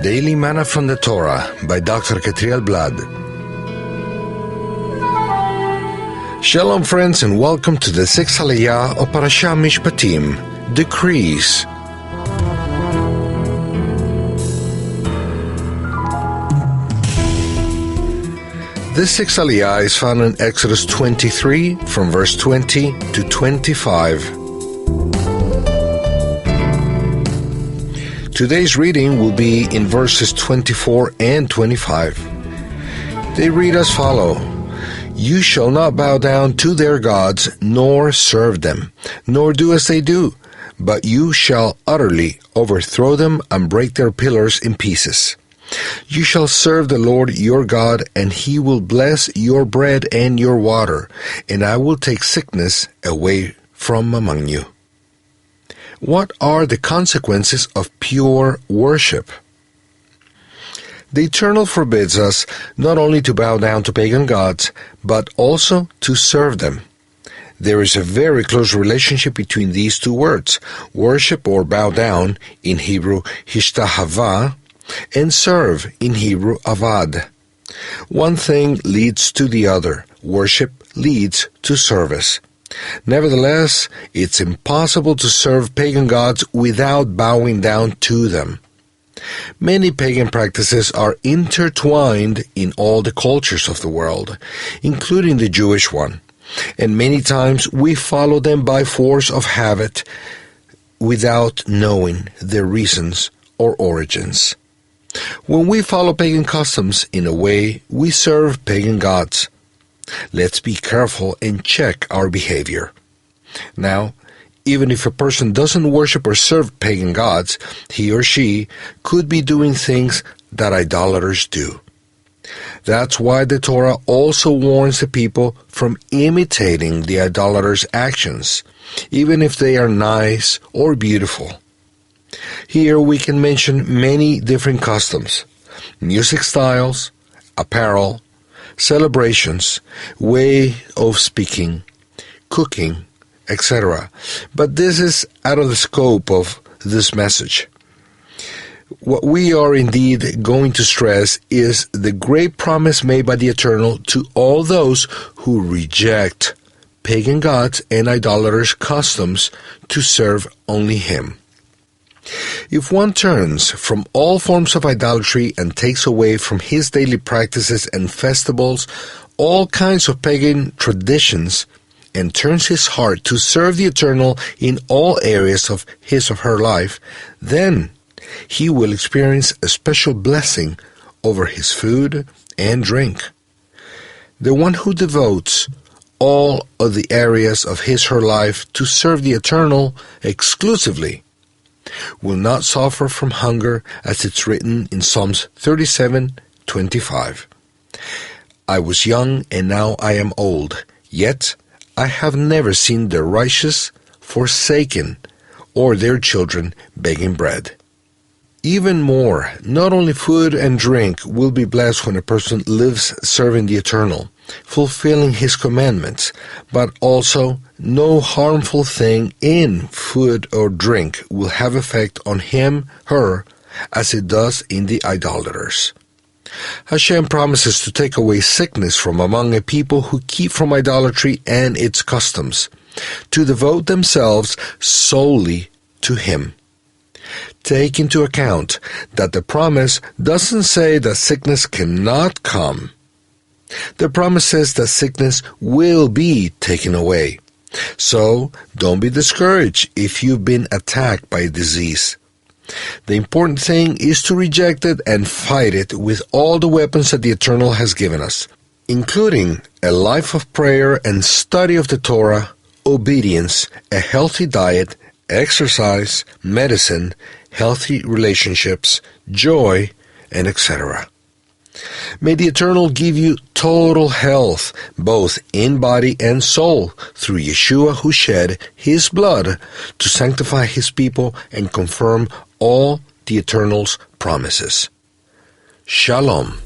Daily Manna from the Torah by Dr. Ketriel Blad. Shalom friends, and welcome to the sixth Aliyah of Parashat Mishpatim, Decrees. This sixth Aliyah is found in Exodus 23 from verse 20 to 25. Today's reading will be in verses 24 and 25. They read as follow: "You shall not bow down to their gods, nor serve them, nor do as they do, but you shall utterly overthrow them and break their pillars in pieces. You shall serve the Lord your God, and he will bless your bread and your water, and I will take sickness away from among you." What are the consequences of pure worship? The Eternal forbids us not only to bow down to pagan gods, but also to serve them. There is a very close relationship between these two words, worship or bow down, in Hebrew hishtahava, and serve, in Hebrew avad. One thing leads to the other. Worship leads to service. Nevertheless, it's impossible to serve pagan gods without bowing down to them. Many pagan practices are intertwined in all the cultures of the world, including the Jewish one, and many times we follow them by force of habit without knowing their reasons or origins. When we follow pagan customs, in a way, we serve pagan gods. Let's be careful and check our behavior. Now, even if a person doesn't worship or serve pagan gods, he or she could be doing things that idolaters do. That's why the Torah also warns the people from imitating the idolaters' actions, even if they are nice or beautiful. Here we can mention many different customs: music styles, apparel, celebrations, way of speaking, cooking, etc. But this is out of the scope of this message. What we are indeed going to stress is the great promise made by the Eternal to all those who reject pagan gods and idolaters' customs to serve only Him. If one turns from all forms of idolatry and takes away from his daily practices and festivals all kinds of pagan traditions, and turns his heart to serve the Eternal in all areas of his or her life, then he will experience a special blessing over his food and drink. The one who devotes all of the areas of his or her life to serve the Eternal exclusively will not suffer from hunger, as it's written in Psalms 37:25. "I was young, and now I am old, yet I have never seen the righteous forsaken, or their children begging bread." Even more, not only food and drink will be blessed when a person lives serving the Eternal, fulfilling His commandments, but also no harmful thing in food or drink will have effect on him, her, as it does in the idolaters. Hashem promises to take away sickness from among a people who keep from idolatry and its customs, to devote themselves solely to Him. Take into account that the promise doesn't say that sickness cannot come. The promise says that sickness will be taken away. So, don't be discouraged if you've been attacked by a disease. The important thing is to reject it and fight it with all the weapons that the Eternal has given us, including a life of prayer and study of the Torah, obedience, a healthy diet, exercise, medicine, healthy relationships, joy, and etc. May the Eternal give you total health, both in body and soul, through Yeshua, who shed His blood to sanctify His people and confirm all the Eternal's promises. Shalom.